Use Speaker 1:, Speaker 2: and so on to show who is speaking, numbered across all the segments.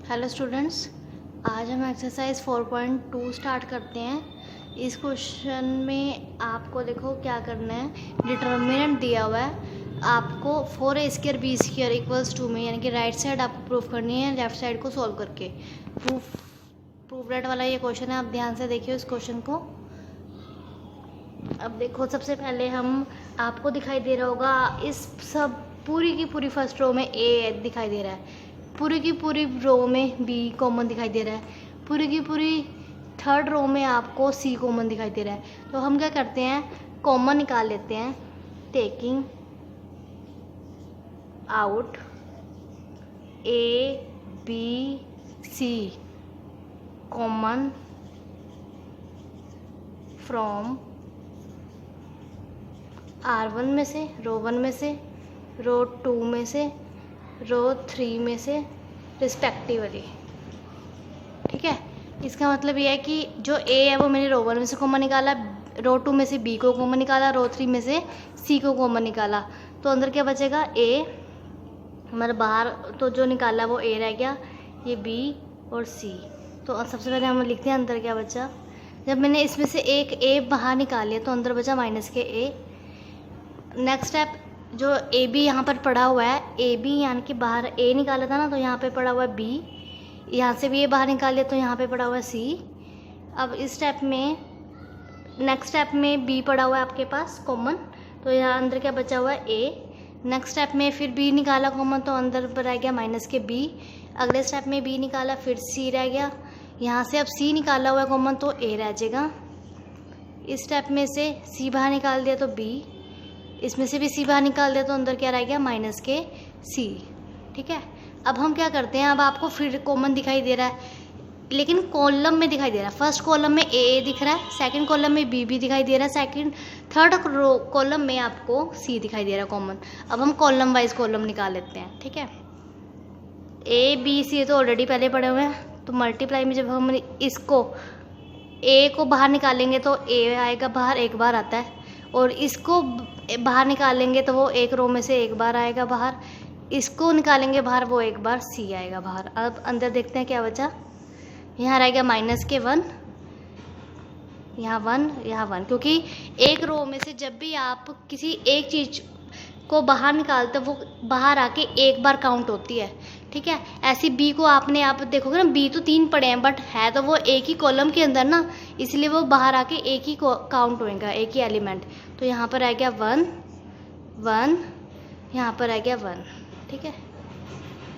Speaker 1: Hello students, आज हम exercise 4.2 start करते हैं। इस क्वेश्चन में आपको देखो क्या करना है। डिटर्मिनेंट दिया हुआ है आपको 4a² b² इक्वल्स टू में, यानी कि राइट साइड आपको प्रूफ करनी है लेफ्ट साइड को सॉल्व करके। प्रूफ रेट वाला ये क्वेश्चन है, आप ध्यान से देखिए इस क्वेश्चन को। अब देखो, सबसे पहले हम आपको दिखाई दे रहा होगा इस सब पूरी की पूरी फर्स्ट रो में ए दिखाई दे रहा है, पूरी की पूरी रो में बी कॉमन दिखाई दे रहा है, पूरी की पूरी थर्ड रो में आपको सी कॉमन दिखाई दे रहा है। तो हम क्या करते हैं, कॉमन निकाल लेते हैं। Taking out a b c common from R1 में से, रो 1 में से, रो 2 में से, रो 3 में से रिस्पेक्टिवली। ठीक है, इसका मतलब ये है कि जो ए है वो मैंने रो 1 में से कॉमन निकाला, रो 2 में से बी को कॉमन निकाला, रो 3 में से सी को कॉमन निकाला। तो अंदर क्या बचेगा, ए हमारे बाहर तो जो निकाला वो ए रह गया, ये बी और सी। तो सबसे पहले हम लिखते हैं अंदर क्या बचा। जब मैंने इसमें से एक ए बाहर निकाल लिया तो अंदर बचा माइनस के ए। नेक्स्ट स्टेप, जो ए बी यहाँ पर पड़ा हुआ है, ए बी यानी कि बाहर ए निकाला था ना, तो यहाँ पे पड़ा हुआ है बी, यहाँ से भी ए बाहर निकाल लिया तो यहाँ पे पड़ा हुआ है सी। अब इस स्टेप में, नेक्स्ट स्टेप में बी पड़ा हुआ है आपके पास कॉमन, तो यहाँ अंदर क्या बचा हुआ है ए। नेक्स्ट स्टेप में फिर बी निकाला कॉमन तो अंदर रह गया माइनस के बी। अगले स्टेप में बी निकाला फिर सी रह गया, यहाँ से अब सी निकाला हुआ है कॉमन तो ए रह जाएगा। इस स्टेप में से सी बाहर निकाल दिया तो बी, इसमें से भी सी बाहर निकाल दिया तो अंदर क्या रह गया माइनस के सी। ठीक है, अब हम क्या करते हैं, अब आपको फिर कॉमन दिखाई दे रहा है लेकिन कॉलम में दिखाई दे रहा है। फर्स्ट कॉलम में ए दिख रहा है, सेकंड कॉलम में बी भी दिखाई दे रहा है, थर्ड कॉलम में आपको सी दिखाई दे रहा है कॉमन। अब हम कॉलम वाइज कॉलम निकाल लेते हैं। ठीक है, ए बी सी तो ऑलरेडी पहले पड़े हुए हैं, तो मल्टीप्लाई में जब हम इसको ए को बाहर निकालेंगे तो ए आएगा बाहर, एक बार आता है, और इसको बाहर निकालेंगे तो वो एक रो में से एक बार आएगा बाहर, इसको निकालेंगे बाहर वो एक बार सी आएगा बाहर। अब अंदर देखते हैं क्या बचा। यहाँ रहेगा माइनस के 1, यहाँ 1, यहाँ 1, क्योंकि एक रो में से जब भी आप किसी एक चीज़ को बाहर निकालते हो वो बाहर आके एक बार काउंट होती है। ठीक है, ऐसी बी को आपने आप देखोगे ना, बी तो 3 पड़े हैं बट है तो वो एक ही कॉलम के अंदर ना, इसलिए वो बाहर आके एक ही काउंट होएगा, एक ही एलिमेंट। तो यहाँ पर आ गया 1 1, यहाँ पर आ गया 1। ठीक है,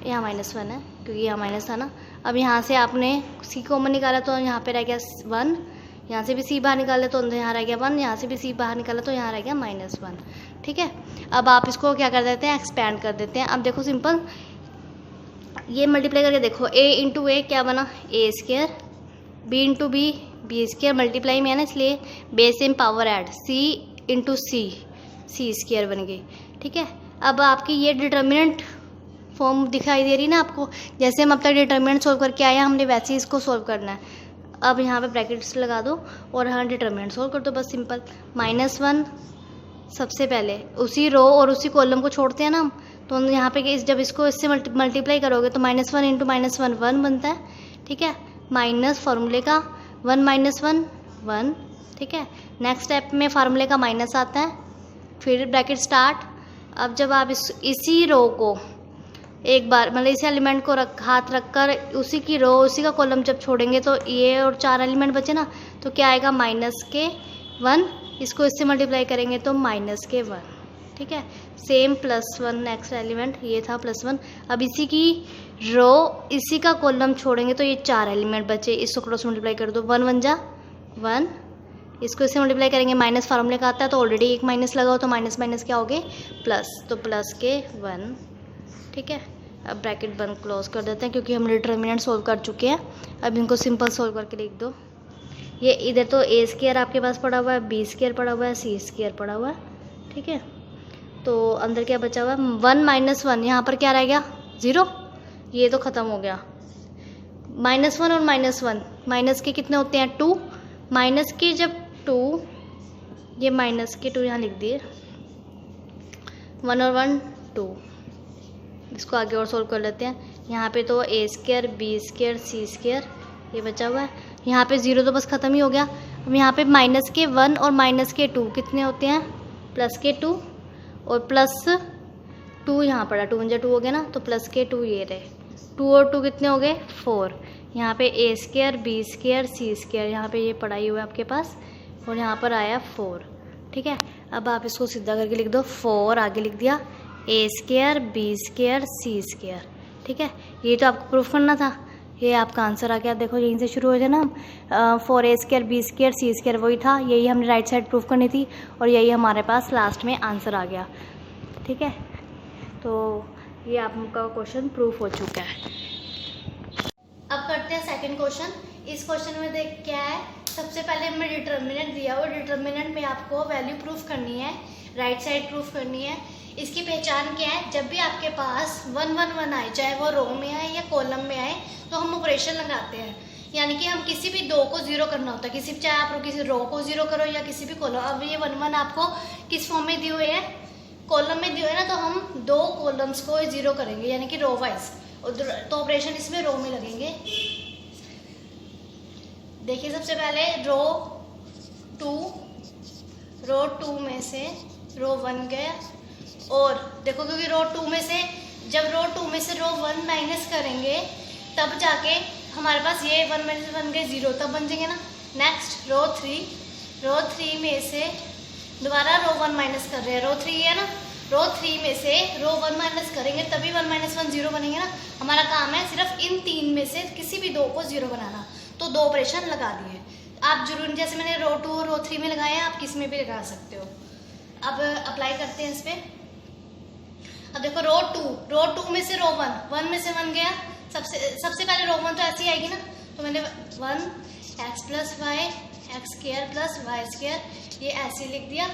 Speaker 1: यहाँ -1 है क्योंकि यहाँ माइनस था ना। अब यहाँ से आपने सी कॉमन निकाला तो यहाँ पे रह गया 1, यहाँ से भी सी बाहर निकाला तो अंदर यहाँ रह गया 1, यहाँ से भी सी बाहर निकाला तो यहाँ रह गया -1। ठीक है, अब आप इसको क्या कर देते हैं, एक्सपेंड कर देते हैं। अब देखो सिंपल, ये मल्टीप्लाई करके देखो, a इंटू ए क्या बना, a², b into B b², multiply में है ना इसलिए base same power add, c into c² बन गई। ठीक है, अब आपकी ये डिटर्मिनेंट फॉर्म दिखाई दे रही ना आपको, जैसे हम अब तक डिटर्मिनेंट सोल्व करके आए हैं हमने वैसे ही इसको सोल्व करना है। अब यहाँ पे ब्रैकेट्स लगा दो और हाँ डिटर्मिनेंट सोल्व कर दो बस सिंपल। -1 सबसे पहले उसी रो और उसी कॉलम को छोड़ते हैं ना हम, तो यहाँ पे जब इसको इससे मल्टीप्लाई करोगे तो -1 इंटू -1 1 बनता है। ठीक है, माइनस फार्मूले का 1 -1 1। ठीक है, नेक्स्ट स्टेप में फार्मूले का माइनस आता है, फिर ब्रैकेट स्टार्ट। अब जब आप इसी रो को एक बार मतलब इस एलिमेंट को हाथ रखकर उसी की रो उसी का कॉलम जब छोड़ेंगे तो ये और 4 एलिमेंट बचे ना, तो क्या आएगा -1, इसको इससे मल्टीप्लाई करेंगे तो -1। ठीक है, सेम +1 नेक्स्ट एलिमेंट, ये था +1। अब इसी की रो इसी का कॉलम छोड़ेंगे तो ये 4 एलिमेंट बचे, इसको क्रॉस मल्टीप्लाई कर दो, 1 1 जा 1, इसको इससे मल्टीप्लाई करेंगे, माइनस फार्मूले का आता है तो ऑलरेडी एक माइनस लगाओ तो माइनस माइनस क्या हो गए प्लस, तो प्लस के 1। ठीक है, अब ब्रैकेट बंद क्लोज कर देते हैं क्योंकि हम डिटर्मिनेंट सोल्व कर चुके हैं। अब इनको सिंपल सोल्व करके लिख दो। ये इधर तो a² आपके पास पड़ा हुआ है, b² पड़ा हुआ है, c² पड़ा हुआ है। ठीक है, तो अंदर क्या बचा हुआ है 1 -1, यहाँ पर क्या रह गया 0, ये तो ख़त्म हो गया। -1 और -1 माइनस के कितने होते हैं 2, माइनस के जब 2, ये माइनस के 2 यहाँ लिख दिए, 1 और 1 2, इसको आगे और सोल्व कर लेते हैं। यहाँ पे तो a square b square c square ये बचा हुआ है। यहाँ पे 0 तो बस ख़त्म ही हो गया। अब यहाँ पे माइनस के 1 और माइनस के 2 कितने होते हैं, प्लस के 2 और प्लस 2 यहाँ पड़ा, 2 1 2 हो गया ना, तो प्लस के 2 ये रहे, 2 और 2 कितने हो गए 4। यहाँ पे a square b square c square यहाँ पे ये पड़ा ही हुआ है आपके पास, और यहाँ पर आया 4। ठीक है, अब आप इसको सीधा करके लिख दो, 4 आगे लिख दिया a square b square c square. ठीक है, ये तो आपको प्रूफ करना था, ये आपका आंसर आ गया। देखो यहीं से शुरू हो जाए ना, 4a square b square c square वही था, यही हमने राइट साइड प्रूफ करनी थी और यही हमारे पास लास्ट में आंसर आ गया। ठीक है, तो ये आपका क्वेश्चन प्रूफ हो चुका है। अब करते हैं सेकंड क्वेश्चन। इस क्वेश्चन में देख क्या है, सबसे पहले हमें डिटर्मिनेंट दिया हुआ, डिटर्मिनेंट में आपको वैल्यू प्रूफ करनी है, राइट साइड प्रूफ करनी है। इसकी पहचान क्या है, जब भी आपके पास 1 1 1 आए, चाहे वो रो में आए या कॉलम में आए, तो हम ऑपरेशन लगाते हैं, यानी कि हम किसी भी 2 को 0 करना होता है, किसी चाहे आप किसी रो को 0 करो या किसी भी कॉलम। अब ये 1 1 आपको किस फॉर्म में दिए हुए हैं, कॉलम में दिए हुए हैं ना, तो हम 2 कॉलम्स को 0 करेंगे यानी कि रो वाइज, तो ऑपरेशन इसमें रो में लगेंगे। देखिए सबसे पहले रो 2 में से रो 1 गया, और देखो क्योंकि रो 2 में से जब रो 2 में से रो 1 माइनस करेंगे तब जाके हमारे पास ये 1 माइनस 1 गए 0, तब बन जाएंगे ना। नेक्स्ट रो 3 में से दोबारा रो 1 माइनस कर रहे हैं, रो 3 है ना, रो 3 में से रो 1 माइनस करेंगे तभी 1 माइनस 1 0 बनेंगे ना। हमारा काम है सिर्फ इन 3 में से किसी भी 2 को 0 बनाना, तो 2 ऑपरेशन लगा दिए। आप जरूर जैसे मैंने रो 2 और रो 3 में लगाए हैं, आप किस में भी लगा सकते हो। अब अप्लाई करते हैं इस पर। अब देखो रो 2 में से रो 1 में से 1 गया, सबसे पहले रो 1 तो ऐसी आएगी ना, तो मैंने 1 x plus y x square plus y square ये ऐसे लिख दिया।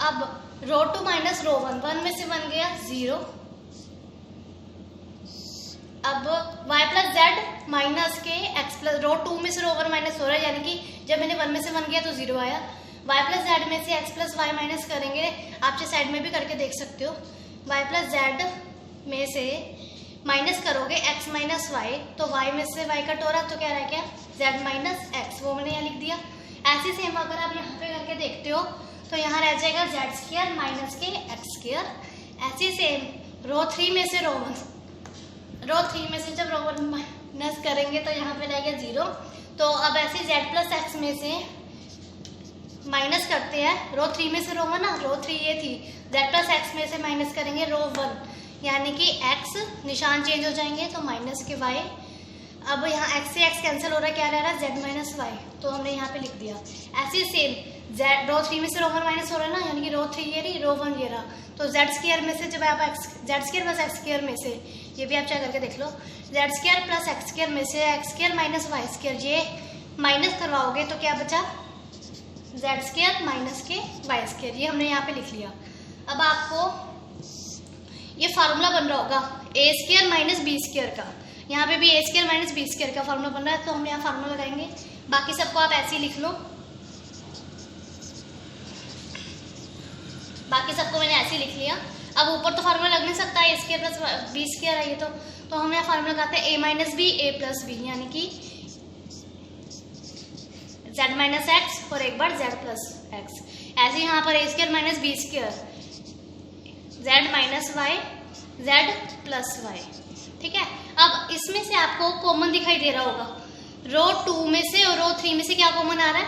Speaker 1: अब रो 2 माइनस रो 1 में से 1 गया 0। अब y प्लस जेड माइनस के x प्लस, रो 2 में से रो 1 माइनस हो रहा है, यानी कि जब मैंने 1 में से 1 गया तो 0 आया। y प्लस जेड में से x प्लस वाई माइनस करेंगे, आप चाहे साइड में भी करके देख सकते हो। y प्लस जेड में से माइनस करोगे x माइनस वाई, तो y में से y कट हो रहा, तो क्या रह गया z माइनस x, वो मैंने यहाँ लिख दिया। ऐसे सेम अगर आप यहाँ पे करके देखते हो तो यहाँ रह जाएगा z स्क्वायर माइनस के x स्क्वायर। ऐसे सेम रो 3 में से रो 3 में से जब रो 1 माइनस करेंगे तो यहाँ पे रह गया 0। तो अब ऐसे z प्लस x में से माइनस करते हैं, रो 3 में से रो 1 ना, रो 3 ये थी, z प्लस x में से माइनस करेंगे रो 1, यानी कि x निशान चेंज हो जाएंगे तो माइनस के y। अब यहाँ x से x कैंसिल हो रहा है, क्या रह रहा है z माइनस वाई, तो हमने यहाँ पे लिख दिया। ऐसे सेम z रो 3 में से रो 1 माइनस हो रहा है ना, यानी कि रो 3 ये रही, रो 1 ये रहा, तो z स्क्वायर में से जब आप z square plus x square में से, ये भी आप चेक करके देख लो, z square plus x square में से x square minus y square ये माइनस करवाओगे तो क्या बचा z स्क्वायर माइनस के वाई स्क्वायर, ये हमने यहाँ पे लिख लिया। अब आपको ये फार्मूला बन रहा होगा a square minus b square का, यहाँ पे भी a square minus b square का फार्मूला बन रहा है, तो हम यहाँ फार्मूला लगाएंगे। बाकी सबको आप ऐसे ही लिख लो, बाकी सबको मैंने ऐसे ही लिख लिया। अब ऊपर तो फार्मूला लग नहीं सकता, a square plus b square है ये, तो हम यहाँ फार्मूला लगाते हैं a minus b a plus b, यानी कि z माइनस एक्स और एक बार z प्लस एक्स। ऐसे यहाँ पर a square minus b square, z minus y z plus y. ठीक है, अब इसमें से आपको कॉमन दिखाई दे रहा होगा, रो 2 में से और रो 3 में से क्या कॉमन आ रहा है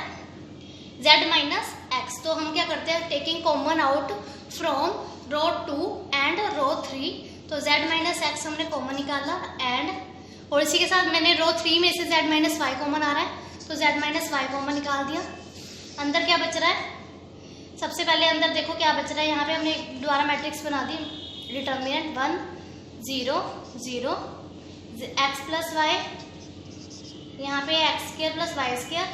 Speaker 1: z माइनस एक्स, तो हम क्या करते हैं taking common out from row 2 and row 3, तो z माइनस एक्स हमने कॉमन निकाला एंड, और इसी के साथ मैंने रो 3 में से z माइनस वाई कॉमन आ रहा है, तो z माइनस वाई कॉमन निकाल दिया। अंदर क्या बच रहा है, सबसे पहले अंदर देखो क्या बच रहा है, यहाँ पे हमने दोबारा मैट्रिक्स बना दी, डिटर्मिनेंट 1 0 0 x प्लस वाई, यहाँ पे x square plus y square,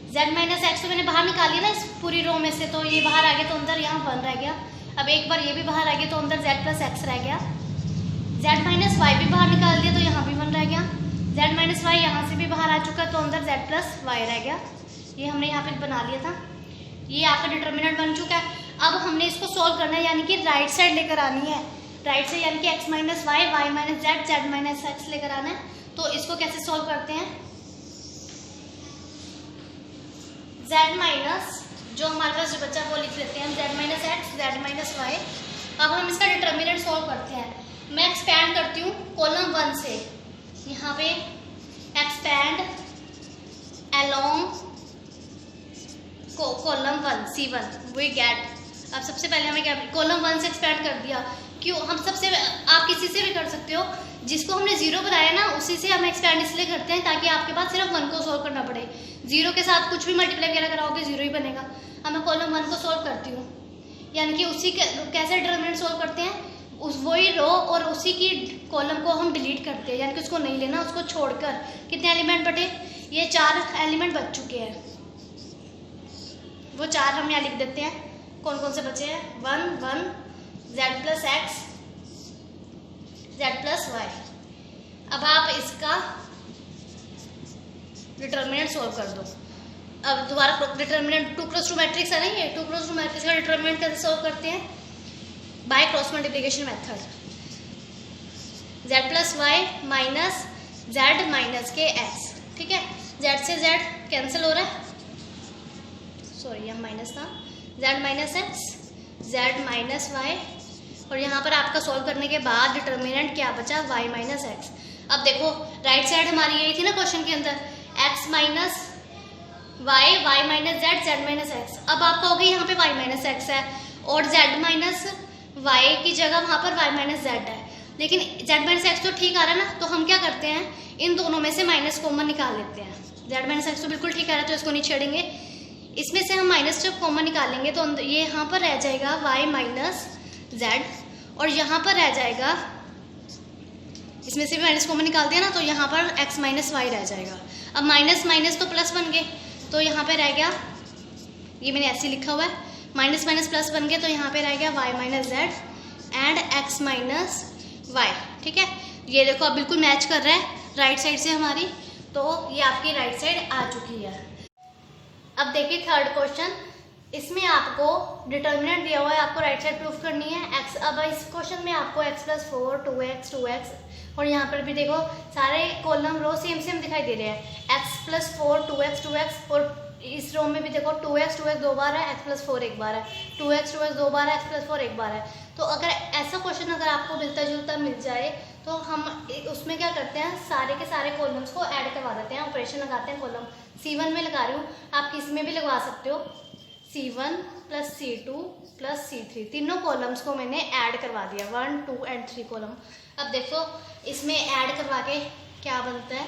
Speaker 1: z minus x तो मैंने बाहर निकाल लिया ना इस पूरी रो में से, तो ये बाहर आ गया तो अंदर यहाँ 1 रह गया। अब एक बार ये भी बाहर आ गया तो अंदर z प्लस एक्स रह गया, z माइनस वाई भी बाहर निकाल दिया तो यहाँ भी 1 रह गया, z माइनस वाई यहाँ से भी बाहर आ चुका तो अंदर z प्लस वाई रह गया। ये हमने यहाँ पे बना लिया था, ये आपका डिटर्मिनेंट बन चुका है। अब हमने इसको सॉल्व करना है, यानी कि राइट साइड लेकर आनी है। राइट से यानी कि x minus y, y minus z, z minus x लेकर आना है। तो इसको कैसे सॉल्व करते हैं, z माइनस जो हमारे पास जो बच्चा वो लिख लेते हैं z minus x, z minus y. अब हम इसका डिटर्मिनेंट सॉल्व करते हैं। मैं एक्सपैंड करती हूँ कॉलम 1 से, यहाँ पे expand along column 1 C1 we get. अब सबसे पहले हमें क्या, कॉलम 1 से एक्सपैंड कर दिया। क्यों, हम सबसे, आप किसी से भी कर सकते हो, जिसको हमने 0 बनाया ना उसी से हम एक्सपैंड इसलिए करते हैं ताकि आपके पास सिर्फ 1 को सॉल्व करना पड़े। 0 के साथ कुछ भी मल्टीप्लाई वगैरह कराओगे 0 ही बनेगा। अब मैं कॉलम 1 को सॉल्व करती हूँ, यानी कि उसी के कैसे डिटरमिनेंट सॉल्व करते हैं, उस वही रो और उसी की कॉलम को हम डिलीट करते हैं, यानी कि उसको नहीं लेना, उसको छोड़कर कितने एलिमेंट बटे, ये 4 एलिमेंट बच चुके हैं। वो 4 हम यहाँ लिख देते हैं। कौन कौन से बचे हैं, 1 1 z plus x, z plus y. अब आप इसका डिटरमिनेंट सॉल्व कर दो। अब दोबारा डिटरमिनेंट 2 क्रॉस 2 मैट्रिक्स है ना, ये 2 क्रॉस 2 मैट्रिक्स का डिटरमिनेंट कैसे सॉल्व करते हैं, by cross multiplication method. z plus y minus z minus के एक्स, ठीक है, z से z कैंसिल हो रहा है, सॉरी यहाँ माइनस था, z minus x, z minus y, और यहाँ पर आपका सॉल्व करने के बाद डिटर्मिनेंट क्या बचा, y माइनस एक्स। अब देखो राइट साइड हमारी यही थी ना क्वेश्चन के अंदर, x minus y, y minus z, z minus x. अब आप कहोगे यहाँ पे y माइनस एक्स है और z माइनस वाई की जगह वहाँ पर y माइनस जेड है, लेकिन z माइनस एक्स तो ठीक आ रहा है ना, तो हम क्या करते हैं, इन दोनों में से माइनस कॉमन निकाल लेते हैं। z माइनस एक्स तो बिल्कुल ठीक आ रहा है तो इसको नहीं छेड़ेंगे, इसमें से हम माइनस जब कॉमन निकालेंगे तो ये यहाँ पर रह जाएगा y माइनस जेड, और यहाँ पर रह जाएगा, इसमें से भी माइनस कॉमन निकाल दिया ना, तो यहाँ पर x माइनस वाई रह जाएगा। अब माइनस माइनस तो प्लस बन गए, तो यहाँ पे रह गया, ये मैंने ऐसे लिखा हुआ है, माइनस माइनस प्लस बन गए, तो यहाँ पे रह गया y minus z and x minus y, ठीक है। ये देखो अब बिल्कुल मैच कर रहा है राइट साइड से हमारी, तो ये आपकी राइट साइड आ चुकी है। अब देखिए थर्ड क्वेश्चन, इसमें आपको डिटर्मिनेंट दिया हुआ है, आपको राइट साइड प्रूफ करनी है x। अब इस क्वेश्चन में आपको x प्लस 4 2x 2x, और यहाँ पर भी देखो सारे कॉलम रो सेम सेम दिखाई दे रहे हैं, x प्लस 4 2x 2x, और इस रो में भी देखो 2x 2x 2 बार है, x प्लस 4 एक बार है, 2x 2x 2 बार है, x प्लस 4 एक बार है। तो अगर ऐसा क्वेश्चन अगर आपको मिलता जुलता मिल जाए तो हम उसमें क्या करते हैं, सारे के सारे कॉलम्स को ऐड करवा देते हैं, ऑपरेशन लगाते हैं। कॉलम C1 में लगा रही हूँ, आप किस में भी लगवा सकते हो, C1 plus C2 plus C3, तीनों कॉलम्स को मैंने ऐड करवा दिया, 1 2 एंड 3 कॉलम। अब देखो इसमें ऐड करवा के क्या बनता है,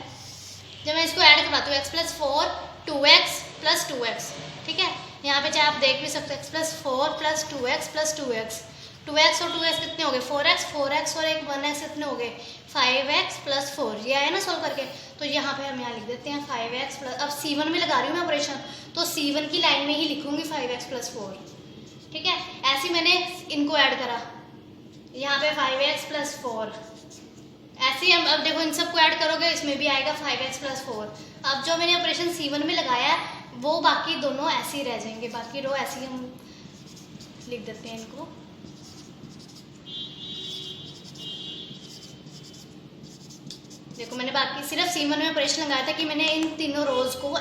Speaker 1: जब मैं इसको ऐड करवाती हूँ x plus 4 2x plus 2x, ठीक है, यहाँ पे चाहे आप देख भी सकते हो x plus 4 plus 2x plus 2x, 2x और 2x कितने हो गए 4x, 4x और एक 1x कितने हो गए 5x प्लस 4, ये आया ना सोल्व करके। तो यहाँ पे हम यहाँ लिख देते हैं 5x प्लस, अब C1 में लगा रही हूँ मैं ऑपरेशन, तो C1 की लाइन में ही लिखूंगी 5x प्लस 4, ठीक है। ऐसे मैंने इनको ऐड करा, यहाँ पे 5x प्लस 4, ऐसे ही हम अब देखो इन सबको ऐड करोगे इसमें भी आएगा 5x प्लस 4। अब जो मैंने ऑपरेशन C1 में लगाया वो बाकी दोनों ऐसे ही रह जाएंगे, बाकी रो ऐसे ही हम लिख देते हैं इनको। देखो मैंने बाकी सिर्फ C1 में ऑपरेशन लगाया था कि मैंने इन तीनों रोज को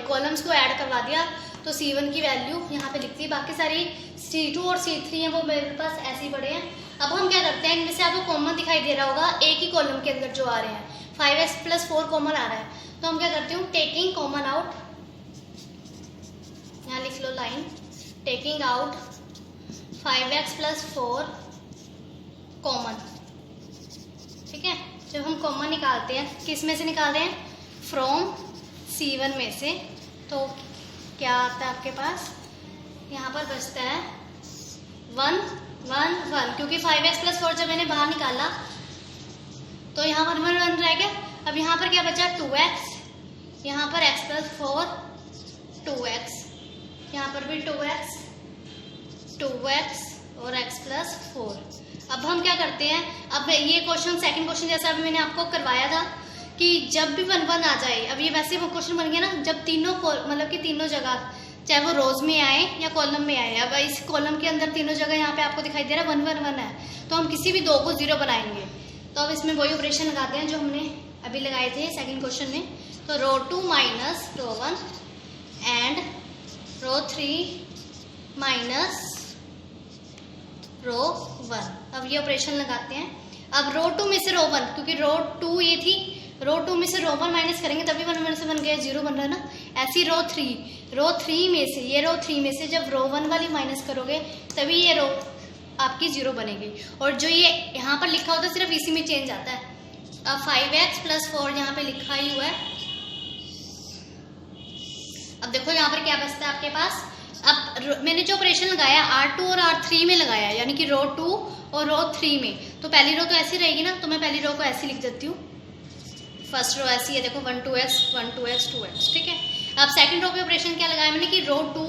Speaker 1: कॉलम्स को ऐड करवा दिया, तो C1 की वैल्यू यहाँ पे लिखती है, बाकी सारी C2 और C3 हैं वो मेरे पास ऐसे ही पड़े हैं। अब हम क्या करते हैं, इनमें से आपको कॉमन दिखाई दे रहा होगा एक ही कॉलम के अंदर जो आ रहे हैं, 5x प्लस 4 कॉमन आ रहा है, तो हम क्या करते हूँ टेकिंग कॉमन आउट, यहाँ लिख लो line, taking out 5x plus 4 common, ठीक है। जब हम कॉमन निकालते हैं किस में से निकालते हैं, फ्रॉम C1 में से, तो क्या आता है आपके पास, यहाँ पर बचता है 1 1 1, क्योंकि 5x प्लस 4 जब मैंने बाहर निकाला तो यहाँ पर 1 1 रह गया। अब यहाँ पर क्या बचा 2x, यहाँ पर x प्लस 4 2x, यहाँ पर भी 2x 2x और x प्लस 4। अब हम क्या करते हैं, अब ये क्वेश्चन सेकंड क्वेश्चन जैसा अभी मैंने आपको करवाया था कि जब भी 1 1 आ जाए, अब ये वैसे वो क्वेश्चन बन गया ना, जब तीनों मतलब कि तीनों जगह चाहे वो रोज में आए या कॉलम में आए। अब इस कॉलम के अंदर तीनों जगह यहाँ पे आपको दिखाई दे रहा है 1 1 1 है, तो हम किसी भी 2 को 0 बनाएंगे। तो अब इसमें वही ऑपरेशन लगाते हैं जो हमने अभी लगाए थे सेकंड क्वेश्चन में। तो row 2 minus row 1 and row 3 minus row 1। अब ये ऑपरेशन लगाते हैं। अब रो 2 में से रो 1, क्योंकि रो 2 ये थी, रो 2 में से रो 1 माइनस करेंगे तभी 1 1 से बन गया 0 बन रहा है ना। ऐसी रो 3 में से, ये रो 3 में से जब रो 1 वाली माइनस करोगे तभी ये रो आपकी 0 बनेगी। और जो ये यहाँ पर लिखा होता है सिर्फ इसी में चेंज आता है। अब 5x + 4 यहाँ पे लिखा ही हुआ है। अब देखो यहाँ पर क्या बचता है आपके पास। अब मैंने जो ऑपरेशन लगाया R2 और R3 में लगाया, यानी कि रो 2 और रो 3 में, तो पहली रो तो ऐसी रहेगी ना, तो मैं पहली रो को ऐसी लिख देती हूँ। फर्स्ट रो ऐसी है, देखो 1 2x 1 2x 2x, ठीक है। अब सेकंड रो पे ऑपरेशन क्या लगाया मैंने कि रो 2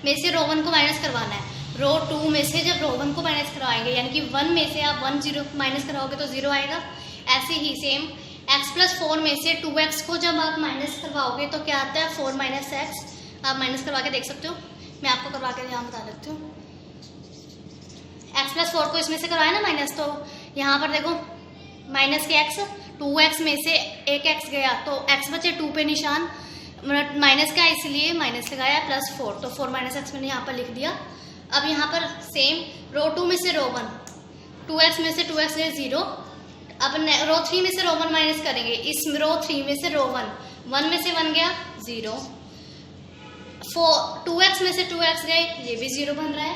Speaker 1: में से रो 1 को माइनस करवाना है। रो 2 में से जब रो 1 को माइनस करवाएंगे, यानी कि 1 में से आप 1 0 माइनस करवाओगे तो 0 आएगा। ऐसे ही सेम x + 4 में से 2x को जब आप माइनस करवाओगे तो क्या आता है 4 - x। आप माइनस करवा के देख सकते हो, मैं आपको करवा के यहाँ बता देती हूँ। x + 4 को इसमें से करवाया ना माइनस, तो यहाँ पर देखो माइनस के x, 2x में से एक x गया तो x बचे 2 पे निशान, माइनस का इसलिए माइनस लगाया +4, तो 4 - x मैंने यहाँ पर लिख दिया। अब यहाँ पर सेम रो 2 में से रो 1, 2x में से 2x गए 0। अब रो 3 में से रो 1 माइनस करेंगे, इस रो 3 में से रो 1 में से 1 गया 0। 2x में से 2x गए, ये भी 0 बन रहा है।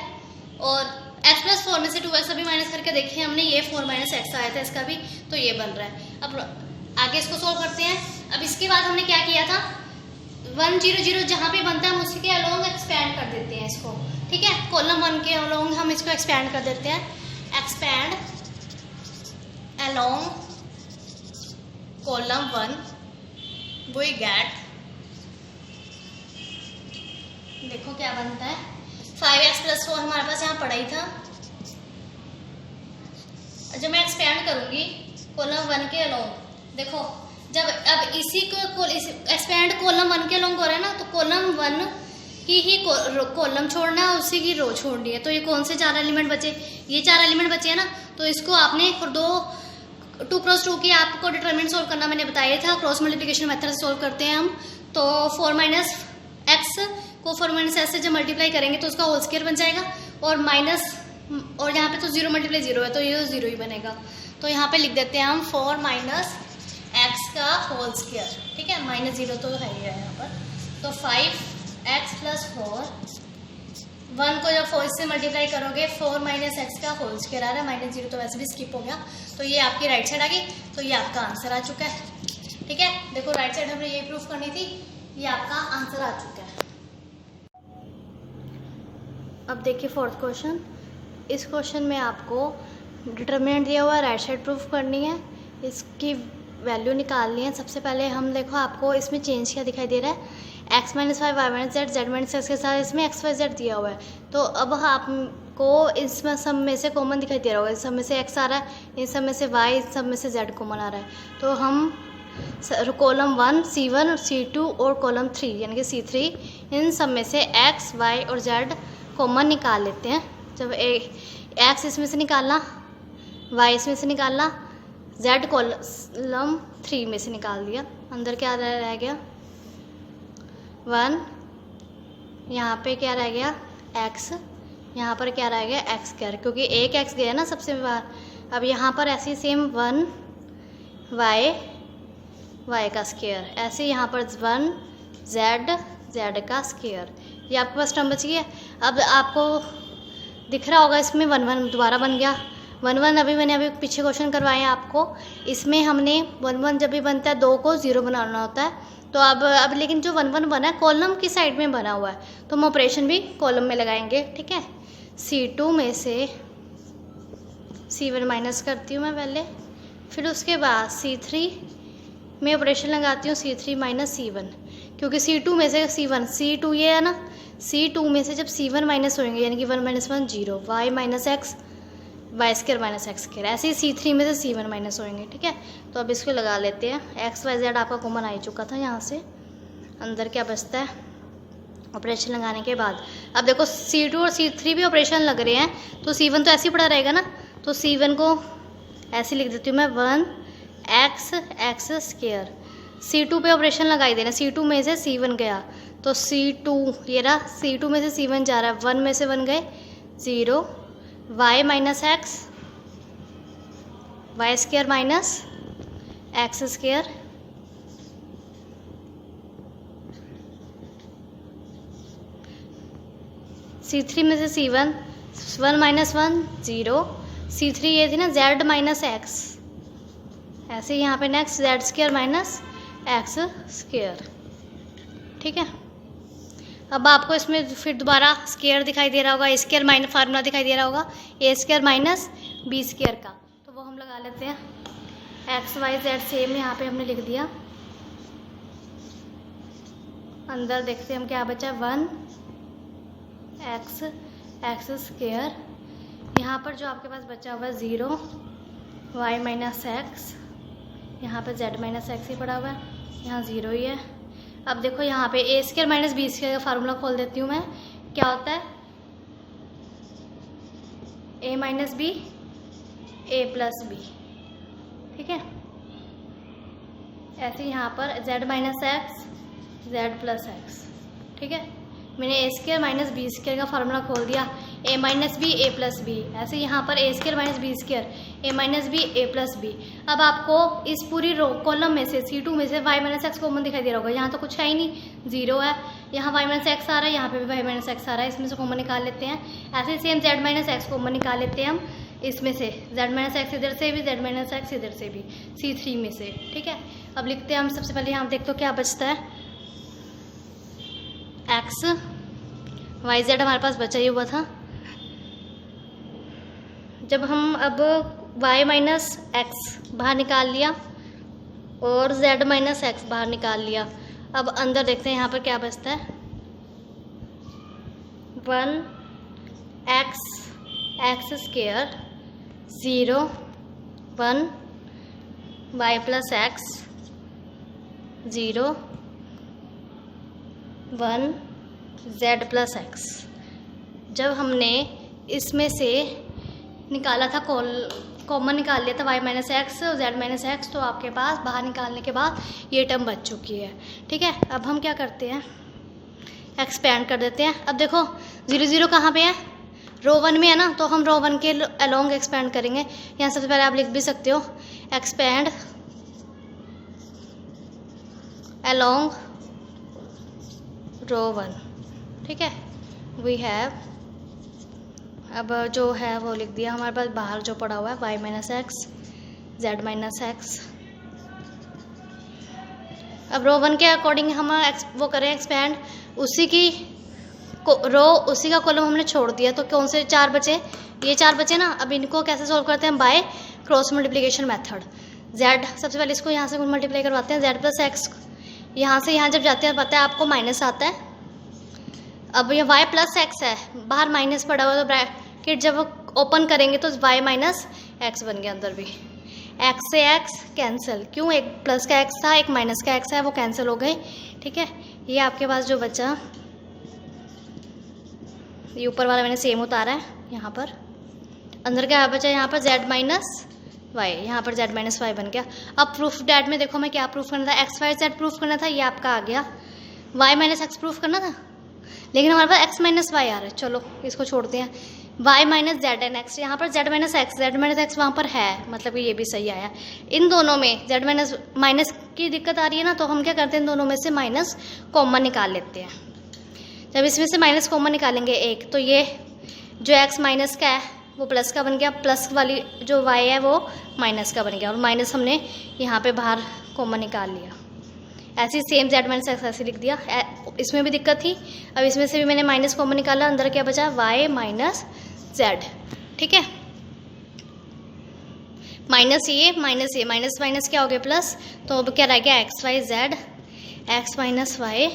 Speaker 1: और x + 4 में से 2x अभी माइनस करके देखिए हमने, ये 4 - x आया था इसका भी, तो ये बन रहा है। अब आगे इसको सोल्व करते हैं। अब इसके बाद हमने क्या किया था, 1 0 0 जहाँ पे बनता है हम उसके अलोंग एक्सपैंड कर देते हैं इसको, ठीक है। कॉलम 1 के अलोंग हम इसको एक्सपैंड कर देते हैं। Expand along column 1 we get, देखो क्या बनता है। 5x + 4 हमारे पास यहाँ पड़ा ही था। जब मैं एक्सपैंड करूंगी कॉलम 1 के अलोंग, देखो जब अब इसी को एक्सपैंड कॉलम 1 के अलोंग हो रहा है ना, तो कॉलम 1 की ही कॉलम छोड़ना है, उसी की रो छोड़नी है। तो ये कौन से 4 एलिमेंट बचे, ये 4 एलिमेंट बचे हैं ना। तो इसको आपने 2 क्रॉस 2 की आपको डिटरमिनेंट सोल्व करना मैंने बताया था, क्रॉस मल्टीप्लिकेशन मेथड से सोल्व करते हैं हम। तो 4 - x को 4 - s से जब मल्टीप्लाई करेंगे तो उसका होल स्क्वायर बन जाएगा, और माइनस, और यहाँ पे तो 0 × 0 है तो ये 0 ही बनेगा। तो यहाँ पे लिख देते हैं हम 4 - x का होल स्क्वायर, ठीक है। -0 तो है ही है यहाँ पर। तो 5x + 4, 1 को जब 4 से मल्टीप्लाई करोगे 4 - x का होल स्क्वायर आ रहा है, -0 तो वैसे भी स्किप हो गया। तो ये आपकी राइट साइड आ गई, तो ये आपका आंसर आ चुका है, ठीक है। देखो राइट साइड हमें ये प्रूफ करनी थी, ये आपका आंसर आ चुका है। अब देखिए 4th क्वेश्चन। इस क्वेश्चन में आपको डिटरमिनेंट दिया हुआ है, राइट साइड प्रूफ करनी है, इसकी वैल्यू निकालनी है। सबसे पहले हम देखो आपको इसमें चेंज क्या दिखाई दे रहा है, x - 5 y - z z - x के साथ इसमें x y z दिया हुआ है। तो अब आपको इसमें सब में से कॉमन दिखाई दे रहा होगा, इस सब में से x आ रहा है, इस सब में से y, इस सब में से z कॉमन आ रहा है। तो हम कॉलम 1 C1 C2 और कॉलम 3 यानी कि C3, इन सब में से x y और z कॉमन निकाल लेते हैं। जब x इसमें से निकालना, y इसमें से निकालना, z कॉलम 3 में से निकाल दिया। अंदर क्या रह गया 1, यहाँ पे क्या रह गया x, यहाँ पर क्या रह गया x², क्योंकि एक x गया ना सबसे बाहर। अब यहाँ पर ऐसे सेम 1 y का स्क्वायर, ऐसे यहाँ पर 1 z का स्क्वायर। ये आपके पास टर्म बच गया। अब आपको दिख रहा होगा इसमें 1 1 दोबारा बन गया। 1 1 मैंने अभी पीछे क्वेश्चन करवाए हैं आपको, इसमें हमने 1 1 जब भी बनता है 2 को 0 बनाना होता है। तो अब लेकिन जो 1 1 बना है कॉलम की साइड में बना हुआ है, तो हम ऑपरेशन भी कॉलम में लगाएंगे, ठीक है। C2 में से C1 माइनस करती हूँ मैं पहले, फिर उसके बाद C3 में ऑपरेशन लगाती हूँ C3 - C1, क्योंकि C2 में से C2 ये है ना, C2 में से जब C1 माइनस होंगे यानी कि 1 - 1 0, y - x y² - x², ऐसे ही C3 में से C1 माइनस होंगे, ठीक है। तो अब इसको लगा लेते हैं। x y z आपका कॉमन आ ही चुका था यहाँ से। अंदर क्या बचता है ऑपरेशन लगाने के बाद अब देखो C2 और C3 भी ऑपरेशन लग रहे हैं, तो C1 तो ऐसे ही पड़ा रहेगा ना, तो C1 को ऐसे लिख देती हूँ मैं 1x स्क्वायर। C2 पे ऑपरेशन लगाई देना, C2 में से C1 गया तो C2 ये रहा, C2 में से C1 जा रहा है, 1 में से 1 गए 0, y minus x y square minus x square C3 में से C1 1 माइनस 1 0, C3 ये थी ना z माइनस एक्स, ऐसे यहाँ पे next z square minus x square. ठीक है, अब आपको इसमें फिर दोबारा स्क्वायर दिखाई दे रहा होगा, स्क्वायर माइनस फार्मूला दिखाई दे रहा होगा ए स्क्वायर माइनस बी स्क्वायर का, तो वो हम लगा लेते हैं। एक्स वाई जेड सेम यहाँ पे हमने लिख दिया, अंदर देखते हैं हम क्या बचा 1x स्क्वायर, यहाँ पर जो आपके पास बचा हुआ है 0 y माइनस एक्स, यहाँ पर z माइनस एक्स ही पड़ा हुआ है, यहाँ 0 ही है। अब देखो यहाँ पे a square minus b square का फार्मूला खोल देती हूँ मैं, क्या होता है a minus b a plus b. ठीक है, ऐसे यहाँ पर z minus x z plus x. ठीक है, मैंने a square minus b square का फार्मूला खोल दिया, a minus b a plus b, ऐसे यहाँ पर a square minus b square a minus b a plus b. अब आपको इस पूरी रो कॉलम में से C2 में से y माइनस एक्स कॉमन दिखाई दे रहा होगा, यहाँ तो कुछ है ही नहीं, 0 है, यहाँ y माइनस एक्स आ रहा है, यहाँ पे भी y माइनस एक्स आ रहा है, इसमें से कॉमन निकाल लेते हैं। ऐसे same z minus x common निकाल लेते हैं हम इसमें से, z माइनस एक्स इधर से भी, z माइनस एक्स इधर से भी, C3 में से। ठीक है, अब लिखते हैं हम सबसे पहले यहाँ देखते हो क्या बचता है, x वाई जेड हमारे पास बचा ही हुआ था। जब हम अब y माइनस एक्स बाहर निकाल लिया और z माइनस एक्स बाहर निकाल लिया, अब अंदर देखते हैं यहाँ पर क्या बचता है, 1x square 0 1 y plus x 0 1 z plus x. जब हमने इसमें से निकाला था कॉमन निकाल लिया था y माइनस एक्स और z माइनस एक्स, तो आपके पास बाहर निकालने के बाद ये टर्म बच चुकी है। ठीक है, अब हम क्या करते हैं, एक्सपेंड कर देते हैं। अब देखो 0 0 कहाँ पे है, रो 1 में है ना, तो हम रो 1 के अलोंग एक्सपेंड करेंगे। यहाँ सबसे पहले आप लिख भी सकते हो एक्सपेंड अलोंग रो 1। ठीक है, वी हैव, अब जो है वो लिख दिया हमारे पास, बाहर जो पड़ा हुआ है y minus x z minus x. अब रो 1 के अकॉर्डिंग हम वो करें एक्सपेंड, उसी की रो उसी का कॉलम हमने छोड़ दिया, तो कौन से 4 बचे, ये 4 बचे ना। अब इनको कैसे सॉल्व करते हैं, by cross multiplication method. z सबसे पहले इसको यहाँ से मल्टीप्लाई करवाते हैं, z प्लस एक्स, यहाँ से यहाँ जब जाते हैं पता है आपको माइनस आता है। अब ये y प्लस एक्स है, बाहर माइनस पड़ा हुआ, तो ब्रैकेट जब ओपन करेंगे तो y माइनस एक्स बन गया, अंदर भी x से x कैंसिल, क्यों, एक प्लस का x था एक माइनस का x है, वो कैंसिल हो गए। ठीक है, ये आपके पास जो बचा, ये ऊपर वाला मैंने सेम उतारा है, यहाँ पर अंदर क्या बचा, यहाँ पर z माइनस वाई, यहाँ पर z माइनस वाई बन गया। अब प्रूफ डैट में देखो मैं क्या प्रूफ करना था, एक्स वाई जेड प्रूफ करना था, ये आपका आ गया। y माइनस एक्स प्रूफ करना था, लेकिन हमारे पास x माइनस वाई आ रहा है, चलो इसको छोड़ते हैं। y minus z and x, यहाँ पर z माइनस एक्स वहाँ पर है, मतलब कि ये भी सही आया। इन दोनों में z माइनस की दिक्कत आ रही है ना, तो हम क्या करते हैं, इन दोनों में से माइनस कॉमन निकाल लेते हैं। जब इसमें से माइनस कॉमन निकालेंगे एक, तो ये जो x माइनस का है वो प्लस का बन गया, प्लस वाली जो y है वो माइनस का बन गया, और माइनस हमने यहाँ पे बाहर कॉमन निकाल लिया। ऐसे सेम z माइनस एक्स ऐसे लिख दिया, इसमें भी दिक्कत थी, अब इसमें से भी मैंने माइनस कॉमन निकाला, अंदर क्या बचा, y माइनस जेड। ठीक है, माइनस ये माइनस माइनस क्या हो गया प्लस, तो अब क्या रह गया x y z, x minus y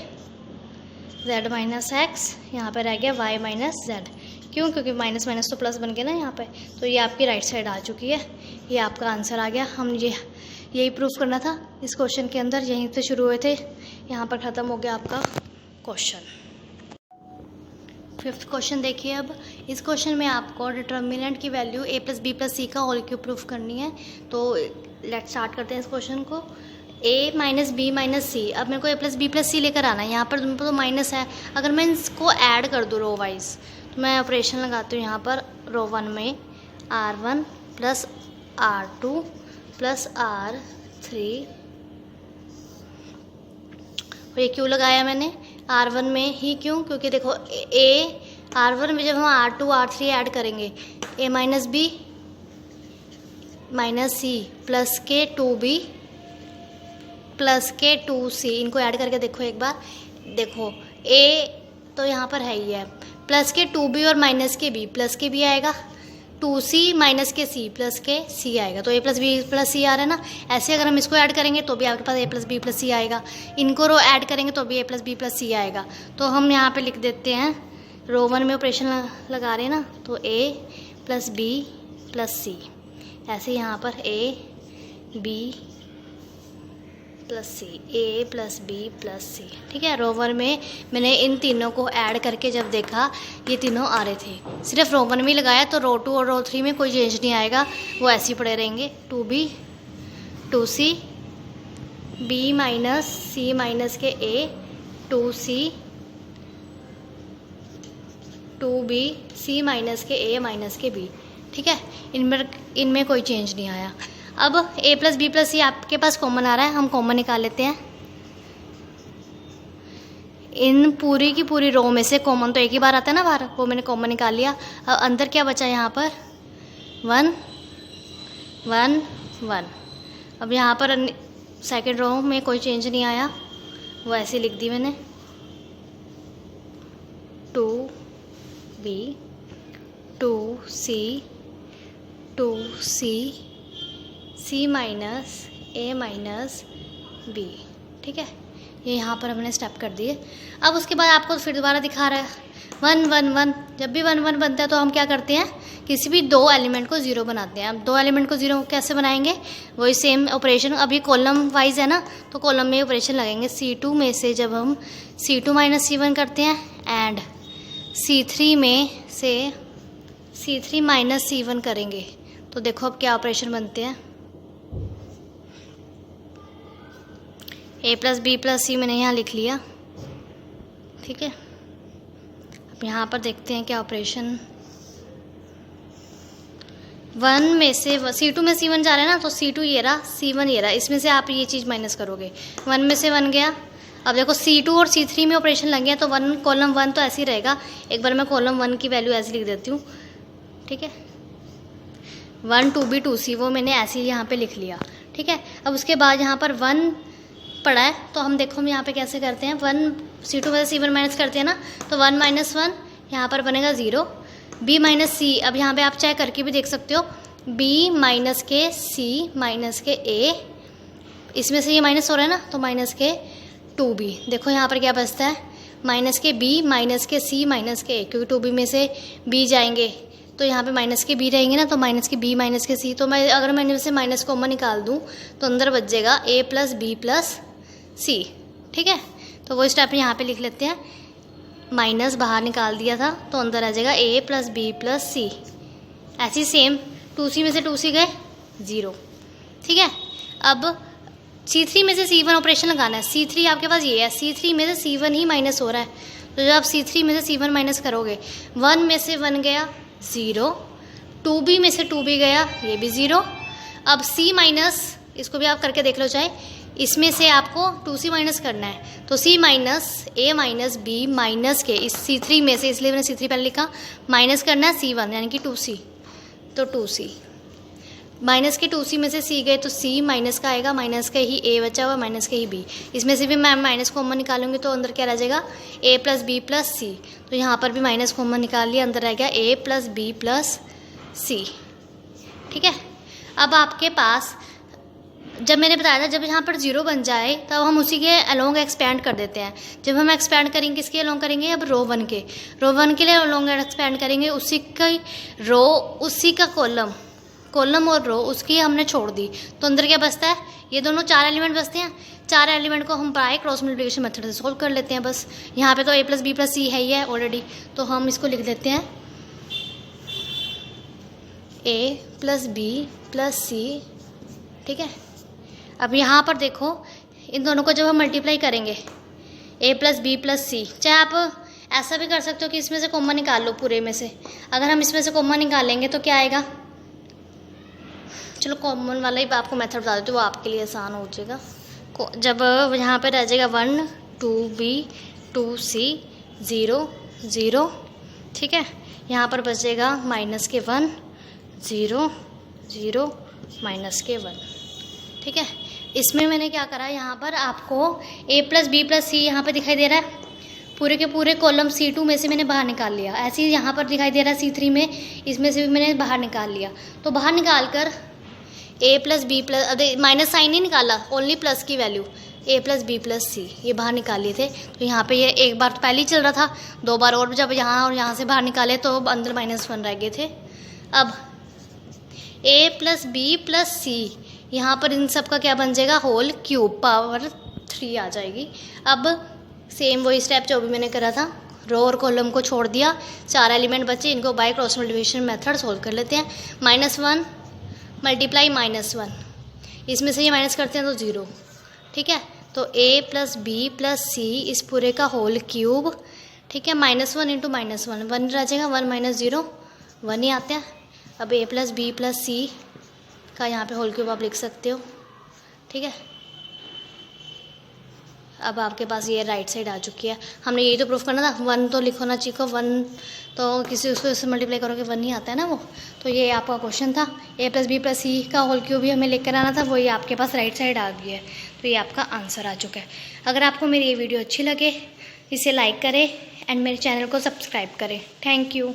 Speaker 1: z minus x, यहाँ पे रह गया y माइनस जेड। क्यों, क्योंकि माइनस माइनस तो प्लस बन गया ना यहाँ पे, तो ये आपकी राइट साइड आ चुकी है, ये आपका आंसर आ गया। हम यही प्रूफ करना था इस क्वेश्चन के अंदर, यहीं से शुरू हुए थे, यहाँ पर ख़त्म हो गया आपका क्वेश्चन। 5th क्वेश्चन देखिए। अब इस क्वेश्चन में आपको डिटर्मिनेंट की value a plus B plus c का होल क्यूब प्रूफ करनी है। तो लेट्स स्टार्ट करते हैं इस क्वेश्चन को। a माइनस बी माइनस सी, अब मेरे को a प्लस बी प्लस सी लेकर आना है। यहाँ पर तो माइनस है, अगर मैं इसको ऐड कर दूँ रो वाइज तो मैं ऑपरेशन लगाती हूँ यहाँ पर रो 1 में r1 plus r2 plus r3। और ये क्यों लगाया मैंने R1 में ही, क्यों? क्योंकि देखो R1 में जब हम R2 R3 ऐड करेंगे a minus b minus c plus के 2b प्लस के 2c, इनको ऐड करके देखो एक बार। देखो a तो यहाँ पर है ही है, प्लस के 2b और माइनस के b, प्लस के b आएगा, 2c माइनस के c प्लस के c आएगा। तो a प्लस बी प्लस सी आ रहा है ना। ऐसे अगर हम इसको ऐड करेंगे तो भी आपके पास a प्लस बी प्लस सी आएगा, इनको रो ऐड करेंगे तो भी a प्लस बी प्लस सी आएगा। तो हम यहाँ पे लिख देते हैं, रो 1 में ऑपरेशन लगा रहे हैं ना, तो a plus B plus C, ऐसे यहाँ पर a b plus C, a plus B plus C. ठीक है, रो 1 में मैंने इन तीनों को ऐड करके जब देखा ये तीनों आ रहे थे। सिर्फ रो 1 में लगाया तो रो 2 और रो 3 में कोई चेंज नहीं आएगा, वो ऐसे ही पड़े रहेंगे। 2b 2c b माइनस सी माइनस के a 2c 2b c minus के a माइनस के b। ठीक है, इनमें कोई चेंज नहीं आया। अब a प्लस बी प्लस सी आपके पास कॉमन आ रहा है, हम कॉमन निकाल लेते हैं। इन पूरी की पूरी रो में से कॉमन तो एक ही बार आता है ना बाहर, वो मैंने कॉमन निकाल लिया। अब अंदर क्या बचा यहाँ पर 1 1 1। अब यहाँ पर सेकंड रो में कोई चेंज नहीं आया, वो ऐसे लिख दी मैंने 2b 2c 2c c minus a minus b। ठीक है, ये यहाँ पर हमने स्टेप कर दिए। अब उसके बाद आपको फिर दोबारा दिखा रहा है 1 1 1। जब भी 1 1 बनता है तो हम क्या करते हैं, किसी भी दो एलिमेंट को ज़ीरो बनाते हैं। अब दो एलिमेंट को ज़ीरो कैसे बनाएंगे, वही सेम ऑपरेशन। अभी कॉलम वाइज है ना, तो कॉलम में ऑपरेशन लगेंगे। C2 में से जब हम C2 माइनस C1 करते हैं एंड C3 में से C3 माइनस C1 करेंगे, तो देखो अब क्या ऑपरेशन बनते हैं। a प्लस बी प्लस सी मैंने यहाँ लिख लिया। ठीक है, अब यहाँ पर देखते हैं क्या ऑपरेशन। 1 में से C2 में C1 जा रहा है ना, तो C2 ये रहा, C1 ये रहा, इसमें से आप ये चीज़ माइनस करोगे। 1 में से 1 गया। अब देखो C2 और C3 में ऑपरेशन लग गया, तो 1 कॉलम 1 तो ऐसे ही रहेगा। एक बार मैं कॉलम 1 की वैल्यू ऐसे लिख देती हूँ। ठीक है, 1 2b 2c वो मैंने ऐसे ही यहाँ पे लिख लिया। ठीक है, अब उसके बाद यहाँ पर 1 पड़ा है, तो हम देखो हम यहाँ पे कैसे करते हैं। 1 C2 में से C1 माइनस करते हैं ना, तो 1 माइनस 1 यहाँ पर बनेगा 0। b माइनस सी, अब यहाँ पे आप चेक करके भी देख सकते हो, b माइनस के c माइनस के a, इसमें से ये माइनस हो रहा है ना, तो माइनस के 2b। देखो यहाँ पर क्या बचता है, माइनस के b माइनस के c माइनस के a, क्योंकि 2b में से b जाएंगे तो यहाँ पे माइनस के b रहेंगे ना, तो माइनस के b माइनस के c। तो मैं अगर मैंने से माइनस कॉमन निकाल दूँ तो अंदर बच जाएगा a plus B plus C. ठीक है, तो वो स्टेप यहाँ पे लिख लेते हैं। माइनस बाहर निकाल दिया था तो अंदर आ जाएगा a प्लस बी प्लस सी। ऐसी सेम 2c में से 2c गए 0। ठीक है, अब C3 में से C1 ऑपरेशन लगाना है। C3 आपके पास ये है, C3 में से C1 ही माइनस हो रहा है, तो जब आप C3 में से C1 माइनस करोगे, 1 में से 1 गया 0, 2b में से 2b गया, ये भी 0। अब C माइनस, इसको भी आप करके देख लो चाहे, इसमें से आपको 2c माइनस करना है, तो c minus a minus b minus के इस C3 में से, इसलिए मैंने C3 पहले लिखा, माइनस करना है C1 यानी कि 2c, तो 2c माइनस के 2c में से c गए तो c माइनस का आएगा, माइनस का ही a बचा हुआ, माइनस का ही b। इसमें से भी मैं माइनस कॉमन निकालूंगी तो अंदर क्या रह जाएगा, a प्लस बी प्लस सी। तो यहाँ पर भी माइनस कॉमन निकाल लिया, अंदर रह गया a plus B plus C. ठीक है, अब आपके पास जब मैंने बताया था, जब यहाँ पर 0 बन जाए तब हम उसी के अलोंग एक्सपेंड कर देते हैं। जब हम एक्सपेंड करेंगे किसके अलोंग करेंगे, अब रो 1 के लिए अलोंग एक्सपेंड करेंगे, उसी का रो उसी का कॉलम कॉलम और रो उसकी हमने छोड़ दी, तो अंदर क्या बचता है, ये दोनों 4 एलिमेंट बचते हैं। 4 एलिमेंट को हम बाय क्रॉस मल्टीप्लिकेशन मेथड से सोल्व कर लेते हैं बस। यहाँ पे तो a + b + c है ही है ऑलरेडी, तो हम इसको लिख देते हैं a + b + c, ठीक है। अब यहाँ पर देखो, इन दोनों को जब हम मल्टीप्लाई करेंगे a + b + c, चाहे आप ऐसा भी कर सकते हो कि इसमें से कॉमा निकाल लो पूरे में से। अगर हम इसमें से कॉमा निकालेंगे तो क्या आएगा, चलो कॉमन वाला ही आपको मेथड बता देती हूँ, वो आपके लिए आसान हो जाएगा। जब यहाँ पे रह जाएगा 1 2b 2c 0 0, ठीक है। यहाँ पर बचेगा -1 0 0 -1, ठीक है। इसमें मैंने क्या करा, यहाँ पर आपको a + b + c यहाँ पे दिखाई दे रहा है, पूरे के पूरे कॉलम C2 में से मैंने बाहर निकाल लिया। ऐसे ही यहाँ पर दिखाई दे रहा है C3 में, इसमें से भी मैंने बाहर निकाल लिया। तो बाहर निकाल कर a + b + अरे माइनस साइन नहीं निकाला, ओनली प्लस की वैल्यू a + b + c ये बाहर निकाल लिए थे। तो यहाँ पे ये एक बार तो पहले ही चल रहा था, 2 बार और जब यहाँ और यहाँ से बाहर निकाले तो अंदर -1 रह गए थे। अब a + b + c यहाँ पर इन सब का क्या बन जाएगा, होल क्यूब पावर 3 आ जाएगी। अब सेम वही स्टेप जो भी मैंने करा था, रो और कॉलम को छोड़ दिया, 4 एलिमेंट बचे, इनको bye cross multiplication method solve कर लेते हैं। -1 × -1, इसमें से ये माइनस करते हैं तो 0, ठीक है। तो a + b + c इस पूरे का होल क्यूब, ठीक है। -1 × -1 1 रह जाएगा, 1 - 0 1 ही आते हैं। अब a + b + c का यहाँ पे होल क्यूब आप लिख सकते हो, ठीक है। अब आपके पास ये राइट साइड आ चुकी है। हमने यही तो प्रूफ करना था, 1 तो लिखो ना चाहिए, 1 तो किसी उसको इससे मल्टीप्लाई करोगे 1 ही आता है ना वो। तो ये आपका क्वेश्चन था, a + b + c का होल क्यूब भी हमें लेकर आना था, वही आपके पास राइट साइड आ गई है। तो ये आपका आंसर आ चुका है। अगर आपको मेरी ये वीडियो अच्छी लगे, इसे लाइक करें एंड मेरे चैनल को सब्सक्राइब करें। Thank you.